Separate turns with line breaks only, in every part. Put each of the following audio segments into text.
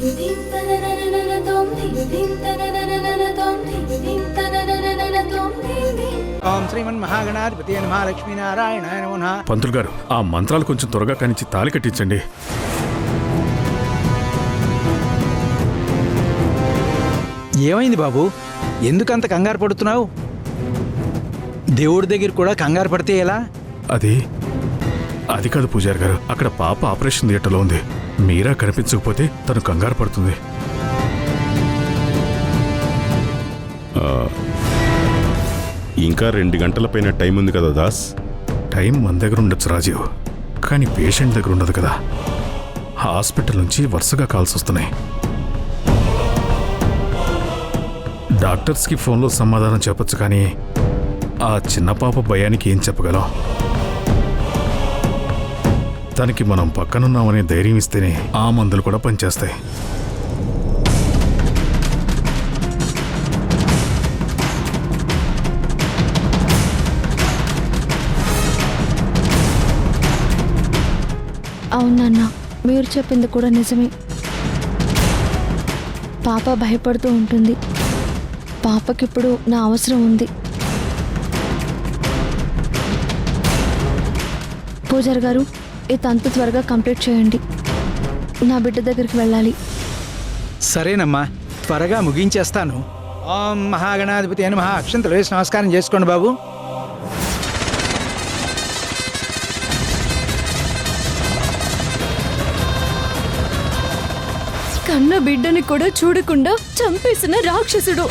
ఓం శ్రీమన్మహాగణాధిపతి నమః లక్ష్మీనారాయణాయ నమః.
పంతులు గారు, ఆ మంత్రాలు కొంచెం త్వరగా కానిచ్చి తాళి కట్టించండి.
ఏమైంది బాబు, ఎందుకంత కంగారు పడుతున్నావు? దేవుడి దగ్గర కూడా కంగారు పడితే ఎలా?
అది కాదు పూజారి గారు, అక్కడ పాప ఆపరేషన్ థియేటర్లో ఉంది. మీరా కనిపించకపోతే తను కంగారు పడుతుంది.
ఇంకా 2 గంటల పైన టైం ఉంది కదా దాస్.
టైం మన దగ్గర ఉండొచ్చు రాజీవ్, కానీ పేషెంట్ దగ్గర ఉండదు కదా. హాస్పిటల్ నుంచి వరుసగా కాల్స్ వస్తున్నాయి. డాక్టర్స్కి ఫోన్లో సమాధానం చెప్పొచ్చు, కానీ ఆ చిన్న పాప భయానికి ఏం చెప్పగలం? తనకి మనం పక్కనున్నామనే ధైర్యం ఇస్తేనే ఆ మందులు కూడా పనిచేస్తాయి.
అవునన్నా, మీరు చెప్పింది కూడా నిజమే. పాప భయపడుతూ ఉంటుంది. పాపకిప్పుడు నా అవసరం ఉంది. పూజారి గారు, ఈ తంతు త్వరగా కంప్లీట్ చేయండి. నా బిడ్డ దగ్గరికి వెళ్ళాలి.
సరేనమ్మా, త్వరగా ముగించేస్తాను. ఓం మహాగణాధిపతి నమః. అక్షంతలు వేసి నమస్కారం చేసుకోండి బాబు.
కన్న బిడ్డని కూడా చూడకుండా చంపేసిన రాక్షసుడు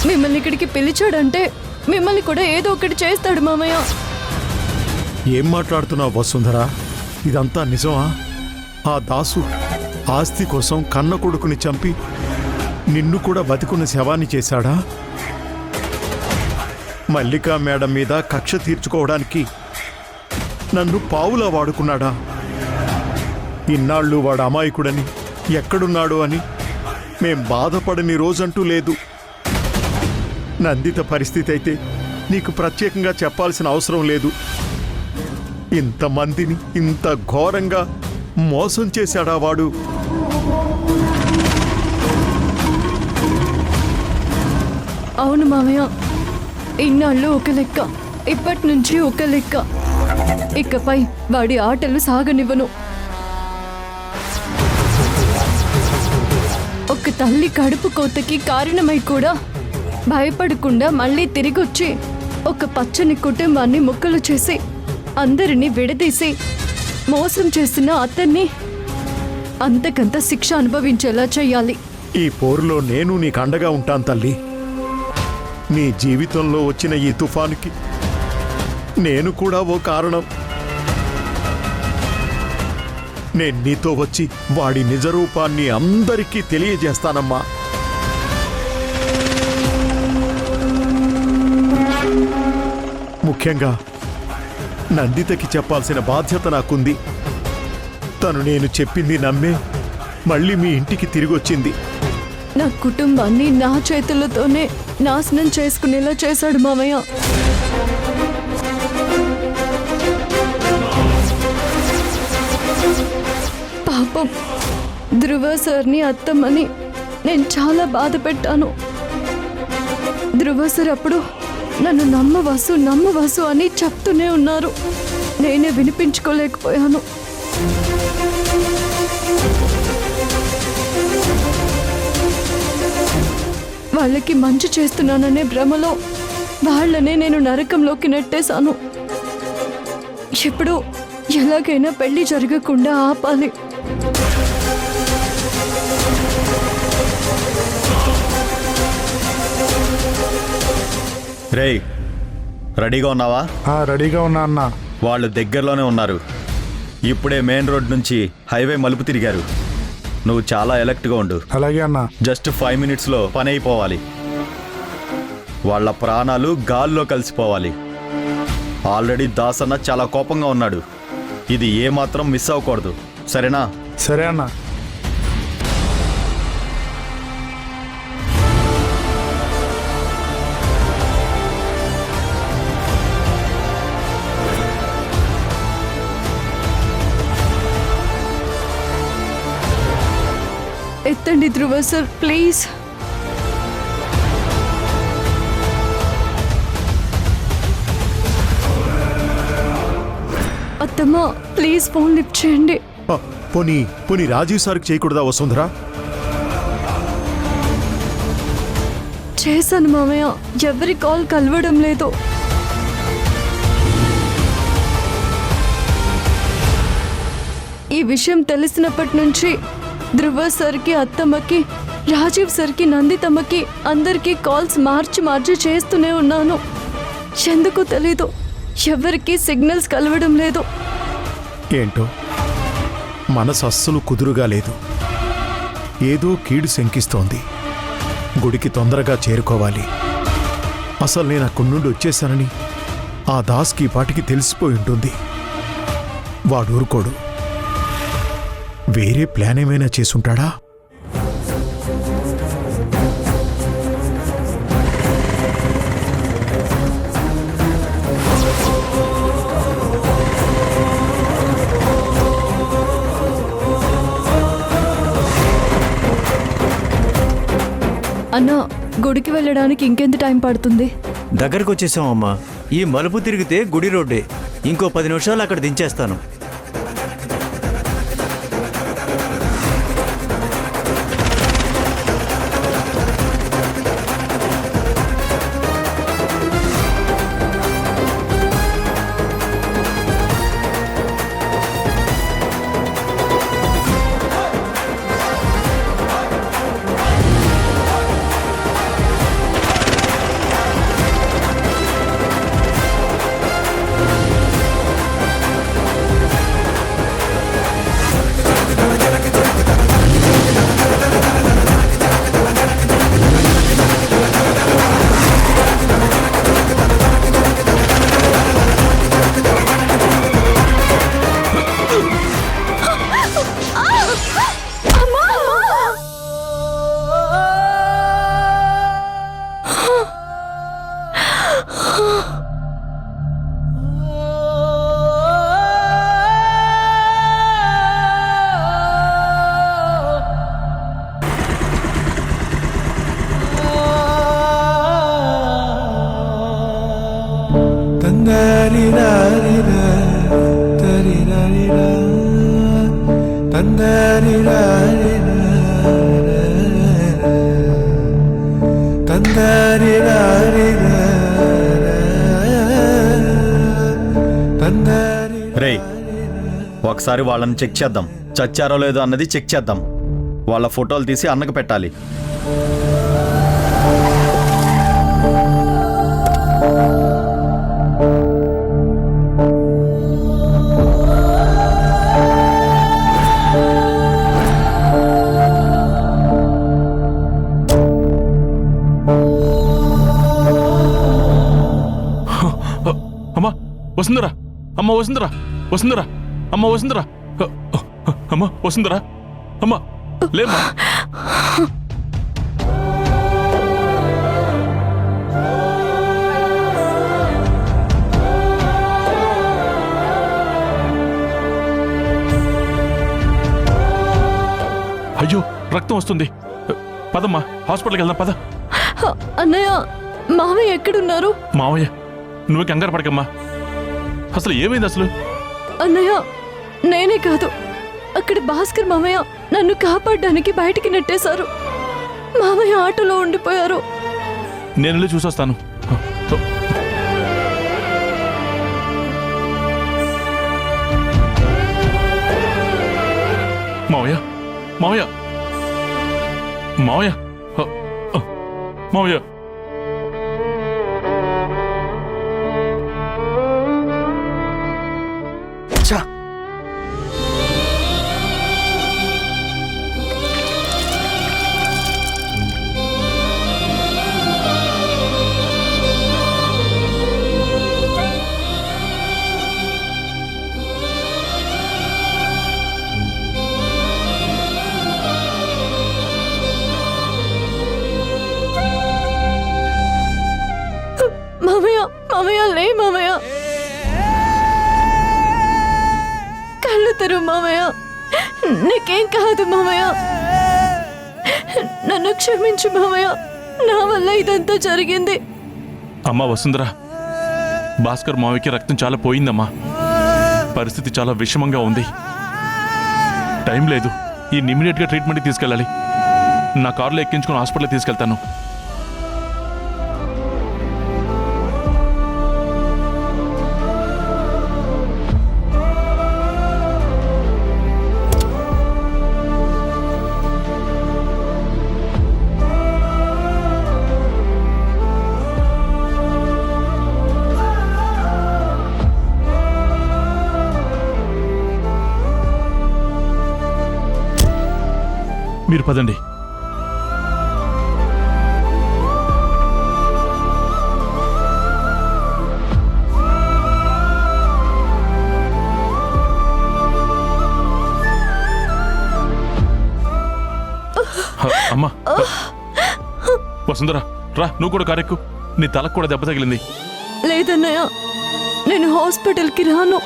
మిమ్మల్ని ఇక్కడికి పిలిచాడంటే మిమ్మల్ని కూడా ఏదో ఒకటి చేస్తాడు మామయ్య.
ఏం మాట్లాడుతున్నావు వసుంధరా? ఇదంతా నిజమా? ఆ దాసు ఆస్తి కోసం కన్న కొడుకుని చంపి నిన్ను కూడా బతికున్న శవాన్ని చేశాడా? మల్లికా మేడం మీద కక్ష తీర్చుకోవడానికి నన్ను పావులా వాడుకున్నాడా? ఇన్నాళ్ళు వాడు అమాయకుడని, ఎక్కడున్నాడు అని మేం బాధపడని రోజంటూ లేదు. నందిత పరిస్థితి అయితే నీకు ప్రత్యేకంగా చెప్పాల్సిన అవసరం లేదు. ఇంతమందిని ఇంత ఘోరంగా మోసం చేశాడా వాడు?
అవును మామయ్య, ఇన్నాళ్ళు ఒక లెక్క, ఇప్పటి నుంచి ఒక లెక్క. ఇకపై వాడి ఆటలు సాగనివ్వను. ఒక తల్లి కడుపు కోతకి కారణమై కూడా భయపడకుండా మళ్ళీ తిరిగొచ్చి ఒక పచ్చని కుటుంబాన్ని ముక్కలు చేసి అందరినీ విడదీసి మోసం చేసిన అతన్ని అంతకంత శిక్ష అనుభవించేలా చెయ్యాలి.
ఈ పోరులో నేను నీకు అండగా ఉంటాను తల్లి. నీ జీవితంలో వచ్చిన ఈ తుఫానుకి నేను కూడా ఓ కారణం. నేను నీతో వచ్చి వాడి నిజరూపాన్ని అందరికీ తెలియజేస్తానమ్మా. ముఖ్యంగా నందితకి చెప్పాల్సిన బాధ్యత నాకుంది. తను నేను చెప్పింది నమ్మే మళ్ళీ మీ ఇంటికి తిరిగొచ్చింది.
నా కుటుంబాన్ని నా చేతులతోనే నాశనం చేసుకునేలా చేశాడు మామయ్య. పాపం ధ్రువ సార్ని అత్తమ్మని నేను చాలా బాధ పెట్టాను. ధ్రువ సార్ అప్పుడు నన్ను నమ్మవాసు అని చెప్తూనే ఉన్నారు. నేనే వినిపించుకోలేకపోయాను. వాళ్ళకి మంచి చేస్తున్నాననే భ్రమలో వాళ్ళనే నేను నరకంలోకి నెట్టేశాను. ఇప్పుడు ఎలాగైనా పెళ్లి జరగకుండా ఆపాలి.
రేయ్, రెడీగా ఉన్నావా?
రెడీగా ఉన్నా అన్న.
వాళ్ళు దగ్గరలోనే ఉన్నారు. ఇప్పుడే మెయిన్ రోడ్ నుంచి హైవే మలుపు తిరిగారు. నువ్వు చాలా ఎలర్ట్గా ఉండు.
అలాగే అన్న.
జస్ట్ 5 మినిట్స్లో పని అయిపోవాలి. వాళ్ళ ప్రాణాలు గాల్లో కలిసిపోవాలి. ఆల్రెడీ దాసన్న చాలా కోపంగా ఉన్నాడు. ఇది ఏమాత్రం మిస్ అవ్వకూడదు, సరేనా?
సరే అన్న.
ఎత్తండి ధ్రువ సార్ ప్లీజ్. అత్తమ్మ ప్లీజ్ ఫోన్ లిఫ్ట్ చేయండి.
పోనీ పోనీ రాజీవ్ సార్కి చేయకూడదా వసుంధర?
చేశాను మామయ్య, ఎవరి కాల్ కలవడం లేదు. ఈ విషయం తెలిసినప్పటి నుంచి ధ్రువ సార్కి, అత్తమ్మకి, రాజీవ్ సార్కి, నందితమ్మకి అందరికీ కాల్స్ మార్చి చేస్తూనే ఉన్నాను. ఎందుకో తెలీదు, ఎవరికి సిగ్నల్స్ కలవడం లేదు.
ఏంటో మనసు అస్సలు కుదురుగా లేదు. ఏదో కీడు శంకిస్తోంది. గుడికి తొందరగా చేరుకోవాలి. అసలు నేను అక్కడి నుండి వచ్చేశానని ఆ దాస్కి ఈ పాటికి తెలిసిపోయి ఉంటుంది. వాడు ఊరుకోడు. వేరే ప్లాన్ ఏమైనా చేసుంటాడా?
అన్న, గుడికి వెళ్ళడానికి ఇంకెంత టైం పడుతుంది?
దగ్గరకు వచ్చేసామమ్మా. ఈ మలుపు తిరిగితే గుడి రోడ్డే. ఇంకో 10 నిమిషాలు అక్కడ దించేస్తాను.
రేయ్, ఒకసారి వాళ్ళని చెక్ చేద్దాం. చచ్చారో లేదో అన్నది చెక్ చేద్దాం. వాళ్ళ ఫోటోలు తీసి అన్నకు పెట్టాలి.
అమ్మా వసుంధరా, అమ్మ వసుంధరా, వసుంధరా, అమ్మ వసుంధరా, అమ్మ వసుంధరా, అమ్మ లేమ్మా. అయ్యో రక్తం వస్తుంది. పదమ్మా హాస్పిటల్కి వెళ్దాం, పద.
అన్నయ్య, మామయ్య ఎక్కడున్నారు?
మావయ్య నువ్వు కంగారు పడకమ్మా. అసలు ఏమైంది అసలు?
అన్నయ్య, నేనే కాదు, అక్కడ భాస్కర్ మామయ్య నన్ను కాపాడడానికి బయటికి నెట్టేశారు. మామయ్య ఆటోలో ఉండిపోయారు.
నేను వెళ్ళి చూసొస్తాను. మావయ్య, మావయ్య, మావయ్య, మావయ్య.
మామయ్య, మామయ్య లే మామయ్య, కళ్ళు తెరు మామయ్య, నీకేం కాదు మామయ్య. నన్ను క్షమించు మావయ్య, నా వల్ల ఇదంతా జరిగింది.
అమ్మా వసుంధర, భాస్కర్ మావికి రక్తం చాలా పోయిందమ్మా. పరిస్థితి చాలా విషమంగా ఉంది. టైం లేదు. ఈ ఇమ్మీడియట్గా ట్రీట్మెంట్కి తీసుకెళ్ళాలి. నా కారులో ఎక్కించుకుని హాస్పిటల్కి తీసుకెళ్తాను. మీరు పదండి. అమ్మా వసుంధర, రా, నువ్వు కూడా కారెక్కు. నీ తలకు కూడా దెబ్బ తగిలింది.
లేదన్నయ్య, నేను హాస్పిటల్కి రాను.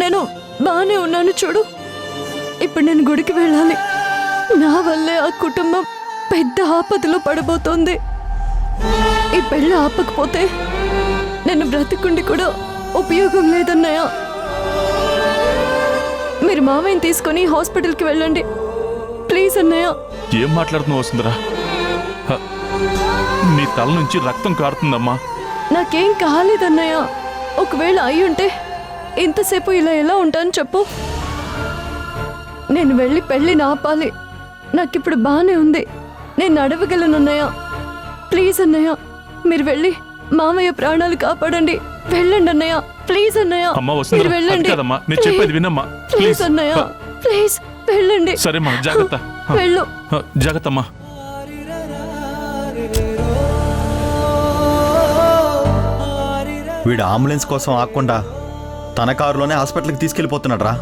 నేను బాగానే ఉన్నాను చూడు. ఇప్పుడు నేను గుడికి వెళ్ళాలి. నా వల్లే ఆ కుటుంబం పెద్ద ఆపదలో పడబోతోంది. ఈ పెళ్ళి ఆపకపోతే నేను బ్రతికుండి కూడా ఉపయోగం లేదన్నయ్య. మీరు మామయ్యని తీసుకొని హాస్పిటల్కి వెళ్ళండి ప్లీజ్ అన్నయ్య.
ఏం మాట్లాడుతున్నావు వసుంధర? నీ తల నుంచి రక్తం కారుతుందమ్మా.
నాకేం కాలేదన్నయ్య. ఒకవేళ అయ్యుంటే ఇంతసేపు ఇలా ఎలా ఉంటాను చెప్పు. నేను వెళ్ళి పెళ్ళిని ఆపాలి. నాకిప్పుడు బాగానే ఉంది. నేను అడవగలను అన్నయ్య. ప్లీజ్ అన్నయ్య, మీరు వెళ్ళి మామయ్య ప్రాణాలు కాపాడండి. వెళ్ళండి అన్నయ్య, ప్లీజ్ అన్నయ్య.
అమ్మా వసుంధర,
మీరు వెళ్ళండి.
అది కాదమ్మా, నేను చెప్పేది వినమ్మా.
ప్లీజ్ అన్నయ్య, ప్లీజ్ వెళ్ళండి.
సరేమ్మా, జాగ్రత్త.
వెళ్ళు.
జాగ్రత్త అమ్మా.
వీడు అంబులెన్స్ కోసం ఆగకుండా తన కారులోనే హాస్పిటల్కి తీసుకెళ్ళిపోతున్నాడు రా.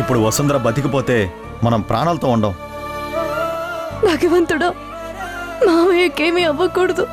ఇప్పుడు వసుంధర బతికిపోతే మనం ప్రాణాలతో ఉండం.
భగవంతుడా, మామయ్యకేమీ అవ్వకూడదు.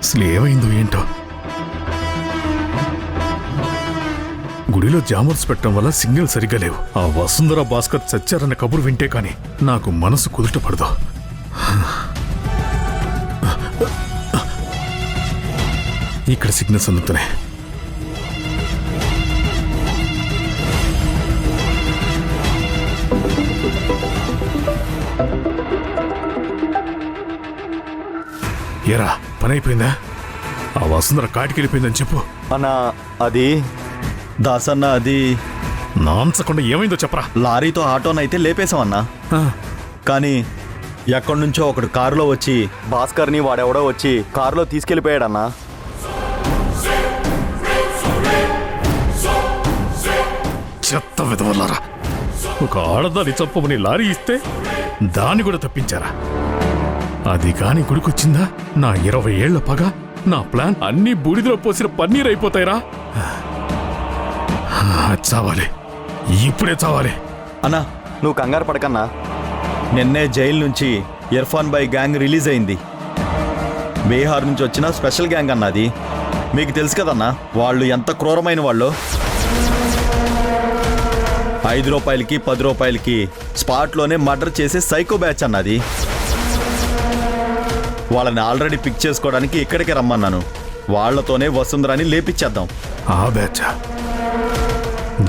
అసలు ఏమైందో ఏంటో. గుడిలో జామర్స్ పెట్టడం వల్ల సిగ్నల్ సరిగ్గా లేవు. ఆ వసుంధర భాస్కర్ చచ్చారన్న కబురు వింటే కానీ నాకు మనసు కుదుట పడదు. ఇక్కడ సిగ్నల్స్ అందుతున్నాయి. ఏరా, పని అయిపోయిందా? ఆ వసుంధర కాటికి వెళ్ళిపోయిందని చెప్పు.
అన్నా అది దాసన్న, అది
నాంచకుండా ఏమైందో చెప్పరా.
లారీతో ఆటోనైతే లేపేశామన్నా. కానీ ఎక్కడి నుంచో ఒకడు కారులో వచ్చి భాస్కర్ని వాడెవడో వచ్చి కారులో తీసుకెళ్ళిపోయాడన్నా.
చెత్త విధవల్లారా. ఒక ఆడదాన్ని చంపమని లారీ ఇస్తే దాన్ని కూడా తప్పించారా? అది కాని గుడికొచ్చిందా నా 20 ఏళ్ల పగ, నా ప్లాన్ అన్ని బూడిదలో పోసిన పన్నీర్ అయిపోతాయిరా. చావాలి, ఇప్పుడే చావాలి.
అన్నా నువ్వు కంగారు పడకన్నా. నిన్నే జైలు నుంచి ఇర్ఫాన్ బాయ్ గ్యాంగ్ రిలీజ్ అయింది. బీహార్ నుంచి వచ్చిన స్పెషల్ గ్యాంగ్ అన్నది. మీకు తెలుసు కదన్నా వాళ్ళు ఎంత క్రూరమైన వాళ్ళు. 5 రూపాయలకి 10 రూపాయలకి స్పాట్లోనే మర్డర్ చేసే సైకో బ్యాచ్ అన్నది. వాళ్ళని ఆల్రెడీ పిక్ చేసుకోవడానికి ఇక్కడికే రమ్మన్నాను. వాళ్లతోనే వసుంధరాని లేపిచ్చేద్దాం.
ఆ బ్యాచ్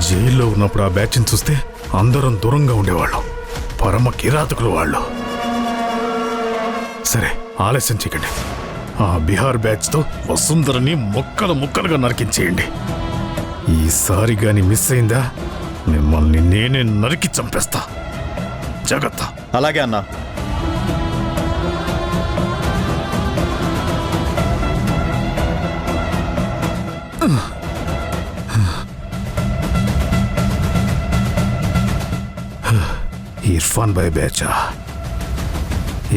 జైల్లో ఉన్నప్పుడు ఆ బ్యాచ్ని చూస్తే అందరం దూరంగా ఉండేవాళ్ళం. పరమ కిరాతకులు వాళ్ళు. సరే, ఆలస్యం చేయకండి. ఆ బీహార్ బ్యాచ్తో వసుంధరని ముక్కలు ముక్కలుగా నరికించేయండి. ఈసారి గాని మిస్ అయిందా మిమ్మల్ని నేనే నరికి చంపేస్తా. జాగ్రత్త.
అలాగే అన్నా.
ఇర్ఫాన్ భాయ్ బేచా.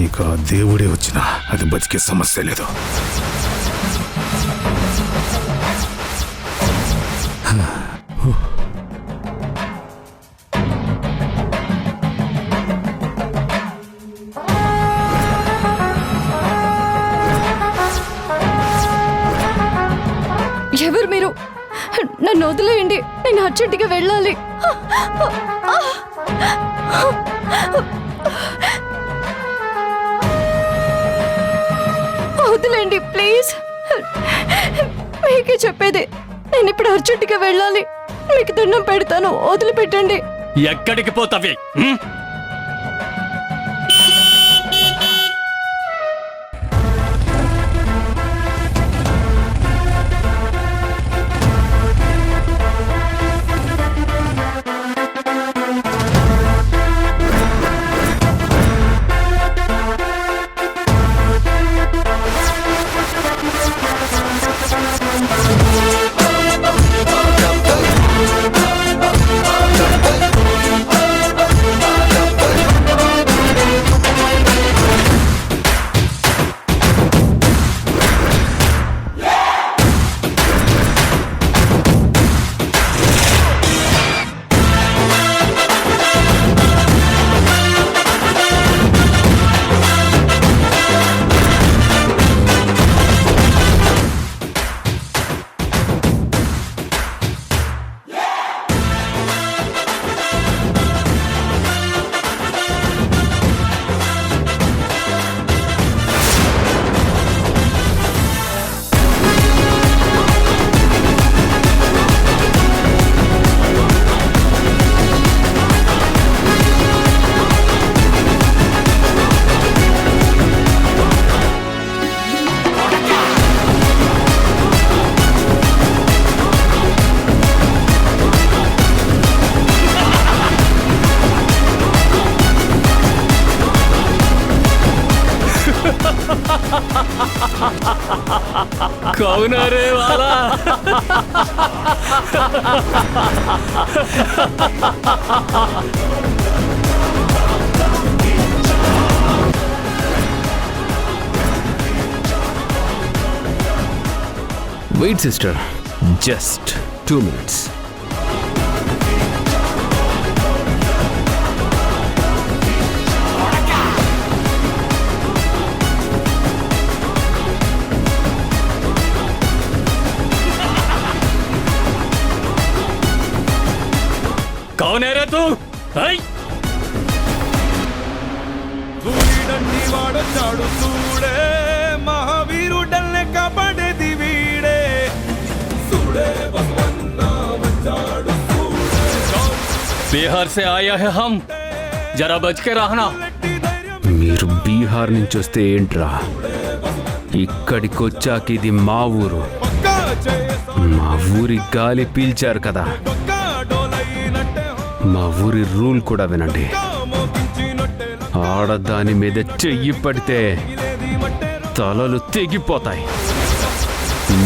ఇక దేవుడే వచ్చినా అది బతికే సమస్య లేదు.
ఎవరు మీరు? నన్ను వదిలేయండి, నేను అర్జెంటుగా వెళ్ళాలి. వదిలేండి ప్లీజ్, మీకే చెప్పేది. నేను ఇప్పుడు అర్జెంటుగా వెళ్ళాలి, మీకు దండం పెడతాను, వదిలిపెట్టండి.
ఎక్కడికి పోతావి? कौन है रे वाला?
Wait, sister. Just 2 minutes.
कौन है रे तू? हई
महावीरुडल्ने कबड्डी दिवीडे
बिहार से आया है हम, जरा बच के रहना.
మీరు బీహార్ నుంచి వస్తే ఏంట్రా, ఇక్కడికి వచ్చాక ఇది మా ఊరు. మా ఊరి గాలి పీల్చారు కదా, మా ఊరి రూల్ కూడా వినండి. ఆడదాని మీద చెయ్యి పడితే తలలు తెగిపోతాయి.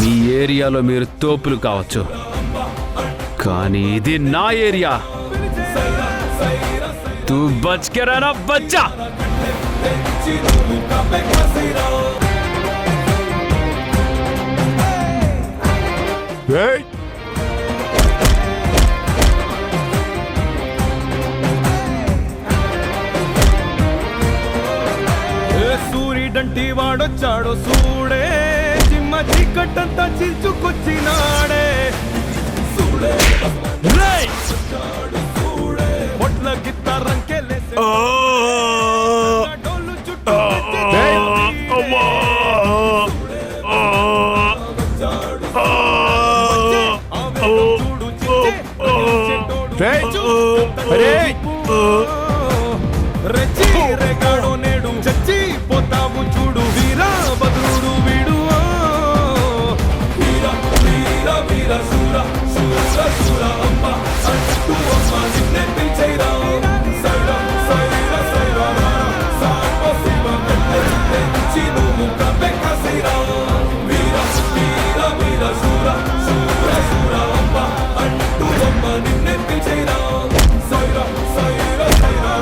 మీ ఏరియాలో మీరు తోపులు కావచ్చు, కానీ ఇది నా ఏరియా. తూ బచ్ కే రహనా బచ్చా.
సూరిడంటి వాడొచ్చాడో సూడే, చిమ్మ చీకట్టంతా చిల్చుకొచ్చినాడే. పొట్ల గిత్తారంకెలేసే డోలు చుట్టూ రెగాడో నేడు చచ్చి పోతావు చూడు, వీరా బదుడు వీడు. వీర వీర వీర సూర సూర సూర అమ్మ అంటూ అమ్మ నిన్నే పిలిచేరా. సైరా సైరా సైరా సాప శివ తెచ్చి నువ్వు కబెక్కసిరా. వీర వీర వీర సూర సూర సూర అమ్మ అంటూ అమ్మ నిన్నే పిలిచేరా. సైరా సైరా సైరా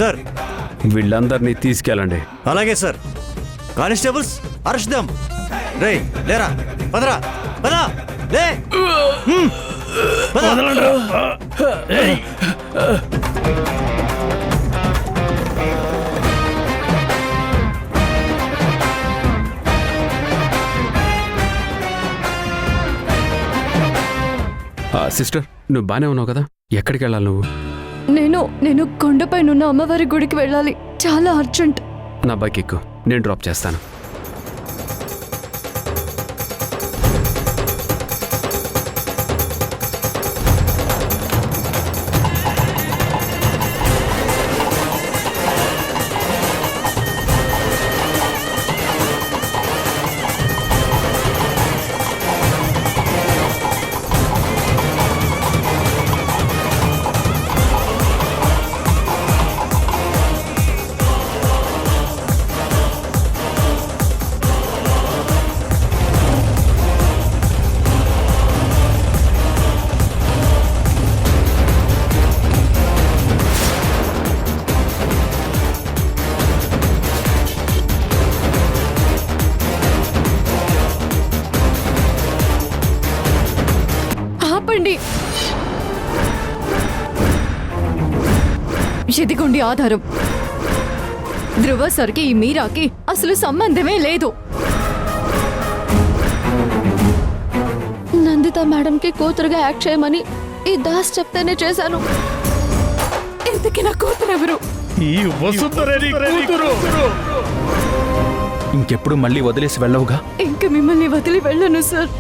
సార్.
వీళ్ళందరినీ తీసుకెళ్ళండి.
అలాగే సార్. Constables arrest them. రేయ్ లేరా, పదరా, పదా, లే. పద.
సిస్టర్, నువ్వు బానే ఉన్నావు కదా? ఎక్కడికి వెళ్ళాలి నువ్వు?
నేను కొండపైనున్న అమ్మవారి గుడికి వెళ్ళాలి, చాలా అర్జెంట్.
నా బైక్ ఎక్కు, నేను డ్రాప్ చేస్తాను.
ఆపండి. ఇదిగోండి ఆధారం. ధ్రువ సార్కి ఈ మీరాకి అసలు సంబంధమే లేదు.
నందిత మేడంకి కూతురుగా యాక్ట్ చేయమని ఈ దాస్ చెప్తేనే చేశాను.
ఇంతకీ నా కూతురు ఎవరు?
ఈ వసుంధర నీ కూతురు.
ఇంకెప్పుడు మళ్ళీ వదిలేసి వెళ్ళవుగా?
ఇంక మిమ్మల్ని వదిలి వెళ్ళను సార్.